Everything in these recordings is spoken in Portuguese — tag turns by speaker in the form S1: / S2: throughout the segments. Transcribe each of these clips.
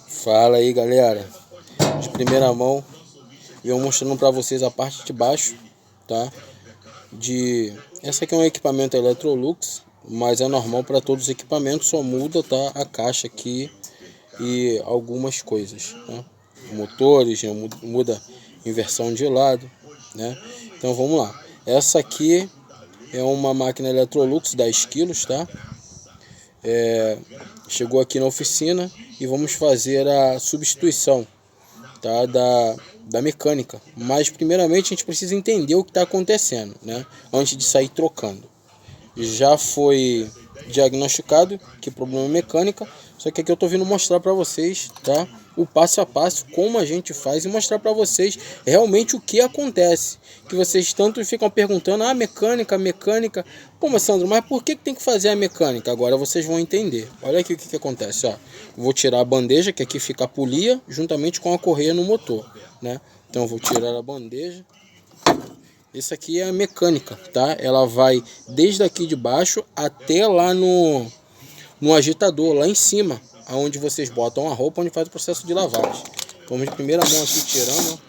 S1: Fala aí, galera, de primeira mão eu mostrando para vocês a parte de baixo, tá? Essa aqui é um equipamento Electrolux, mas é normal para todos os equipamentos, só muda, tá, a caixa aqui e algumas coisas, tá? Motores, né? Muda inversão de lado, né? Então vamos lá. Essa aqui é uma máquina Electrolux 10 quilos, tá? Chegou aqui na oficina e vamos fazer a substituição, tá, da mecânica. Mas primeiramente a gente precisa entender o que está acontecendo, né, antes de sair trocando. Já foi diagnosticado que problema é mecânica, só que aqui eu estou vindo mostrar para vocês, tá, o passo a passo, como a gente faz, e mostrar para vocês realmente o que acontece. Que vocês tanto ficam perguntando, mecânica. Pô, mas Sandro, mas por que tem que fazer a mecânica? Agora vocês vão entender. Olha aqui o que acontece, ó. Vou tirar a bandeja, que aqui fica a polia, juntamente com a correia no motor, né? Então eu vou tirar a bandeja. Isso aqui é a mecânica, tá? Ela vai desde aqui de baixo até lá no agitador, lá em cima, aonde vocês botam a roupa, onde faz o processo de lavagem. Vamos de primeira mão aqui tirando.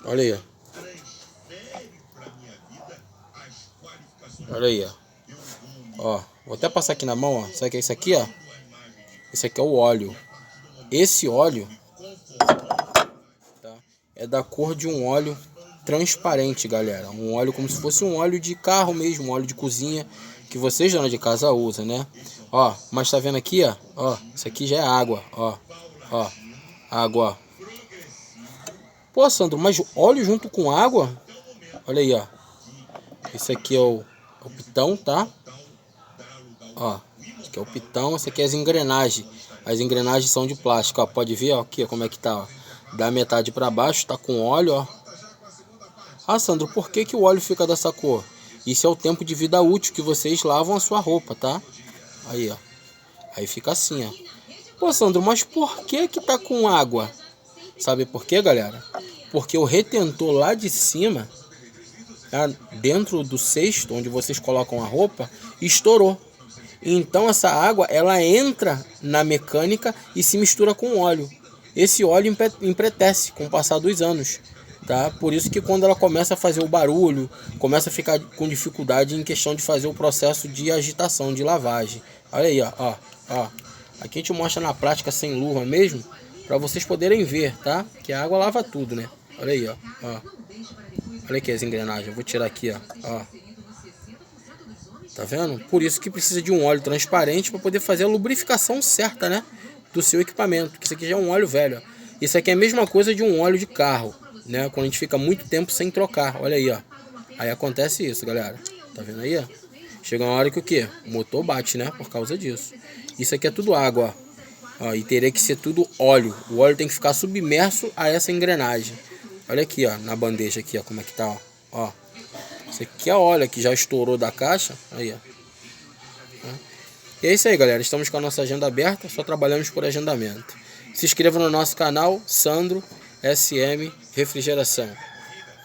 S1: Olha aí, ó. Olha aí, ó. Vou até passar aqui na mão, ó. Sabe o que é isso aqui, ó? Esse aqui é o óleo. Esse óleo, tá, é da cor de um óleo transparente, galera. Um óleo como se fosse um óleo de carro mesmo, um óleo de cozinha que vocês, dona de casa, usam, né? Ó, mas tá vendo aqui, ó? Ó, isso aqui já é água, ó. Ó, água. Pô, Sandro, mas óleo junto com água? Olha aí, ó. Esse aqui é o pitão, tá? Ó, esse aqui é o pitão, esse aqui é as engrenagens. As engrenagens são de plástico, ó. Pode ver, ó, aqui, ó, como é que tá, ó. Da metade para baixo, tá com óleo, ó. Ah, Sandro, por que o óleo fica dessa cor? Isso é o tempo de vida útil que vocês lavam a sua roupa, tá? Aí, ó. Aí fica assim, ó. Pô, Sandro, mas por que tá com água? Sabe por quê, galera? Porque o retentor lá de cima, tá, dentro do cesto, onde vocês colocam a roupa, estourou. Então essa água, ela entra na mecânica e se mistura com óleo. Esse óleo empretece com o passar dos anos, tá? Por isso que quando ela começa a fazer o barulho, começa a ficar com dificuldade em questão de fazer o processo de agitação, de lavagem. Olha aí, ó. Aqui a gente mostra na prática sem luva mesmo, para vocês poderem ver, tá? Que a água lava tudo, né? Olha aí, ó. Olha aqui as engrenagens. Eu vou tirar aqui, ó. Tá vendo? Por isso que precisa de um óleo transparente para poder fazer a lubrificação certa, né, do seu equipamento. Isso aqui já é um óleo velho, ó. Isso aqui é a mesma coisa de um óleo de carro, né? Quando a gente fica muito tempo sem trocar. Olha aí, ó. Aí acontece isso, galera. Tá vendo aí, ó? Chega uma hora que o quê? O motor bate, né? Por causa disso. Isso aqui é tudo água, ó. E teria que ser tudo óleo. O óleo tem que ficar submerso a essa engrenagem. Olha aqui, ó, na bandeja aqui, ó, como é que tá, ó. Isso aqui é óleo que já estourou da caixa. Aí, ó. E é isso aí, galera. Estamos com a nossa agenda aberta. Só trabalhamos por agendamento. Se inscreva no nosso canal, Sandro SM Refrigeração.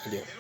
S1: Valeu.